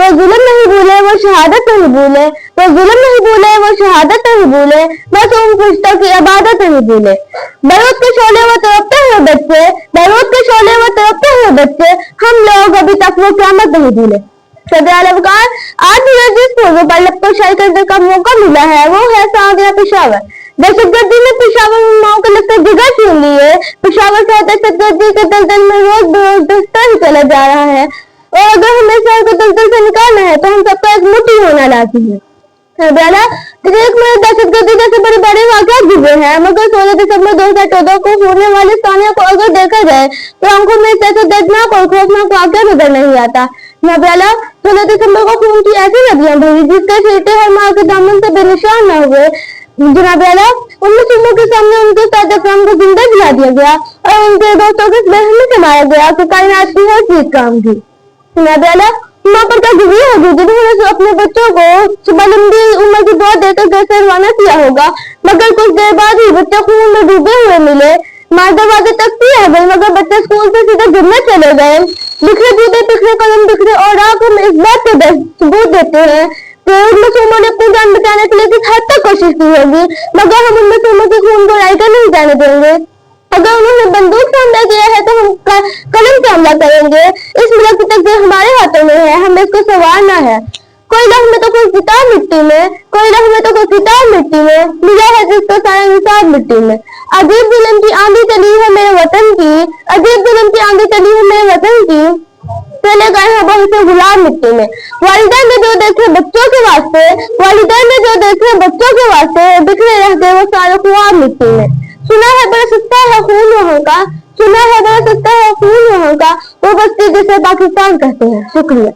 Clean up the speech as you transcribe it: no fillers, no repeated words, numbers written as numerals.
वो जुल्म नहीं भूले वो शहादत नहीं भूले, वो जुल्म नहीं भूले वो शहादत नहीं भूले, मासूम फरिश्तों की इबादत नहीं भूले। बैरूत के शोले वो तड़पते हुए बच्चे, बैरूत के शोले वो तड़पते हुए बच्चे, हम लोग अभी तक वो क़यामत नहीं भूले। आज मुझे जिस मौजू पर लपको शायरी करने का मौका मिला है वो है सादिया पेशावर। दहशतगर्दी ने पेशावर उम्माओं के लगता जगह छीन ली है। पेशावर का दहशतगर्दी के दलदल में रोज बरोज दस्ता ही चला जा रहा है, और अगर हमें शहर को दलदल से निकालना है तो हम सबका एक मुट्ठी होना लाजिम है। एक में दहशतगर्दी जैसे बड़े बड़े वाक़यात गुजरे हैं, मगर 16 दिसंबर 2014 को होने वाले सानिया को अगर देखा जाए तो आंखों में ऐसा दर्दनाक और खौफनाक वाक़या नजर नहीं आता। 16 दिसंबर को खून की ऐसी नदियां बही जिसके छींटे हर माँ के दामन से बेनिशान न हुए। जनाब आला, उन मुस्लिमों के सामने उनके साथ अकराम को जिंदा जला दिया गया और उनके दोस्तों को बेरहमी से मारा गया कि कायनात की हर चीज काम थी। जनाब आला, माँ पर क्या गुजरी होगी जिन्होंने अपने बच्चों को सुबह लंबी उम्र की दुआ देकर घर से रवाना किया होगा, मगर कुछ देर बाद ही बच्चे खून में डूबे हुए मिले। माँ दरवाजे तक भी आ गई मगर बच्चे स्कूल से सीधे जन्नत चले गए। बिखरे जूते, बिखरे कलम, बिखरे और हम इस बात के सबूत देते हैं कि उन मासूमों ने अपनी जान बचाने के लिए किस हद तक कोशिश की होगी, मगर हम उन मासूमों की खून को रायकर नहीं जाने देंगे। अगर उन्होंने बंदूक से हमला किया है तो हम कलम से हमला करेंगे। इस मुल्क की तकदीर हमारे हाथों में है, हमें इसको संवारना है। कोई लहू में तो कोई किताब मिट्टी में, कोई लहू में तो कोई किताब मिट्टी में, मिला है जिसका सारा निसाब मिट्टी में। अजीब जुल्म की आंधी चली है मेरे वतन की, अजीब जुल्म की आंधी चली है मेरे वतन की, चले गए हैं बहुत से गुलाम मिट्टी में। वालिदैन ने जो देखे बच्चों के वास्ते, वालिदैन ने जो देखे बच्चों के वास्ते, बिखरे रह गए वो सारे ख्वाब मिट्टी में। सुना है बड़ा सस्ता है खून वहाँ का, सुना है बड़ा सस्ता है खून वहाँ का, वो बस्ती जिसे पाकिस्तान कहते हैं। शुक्रिया।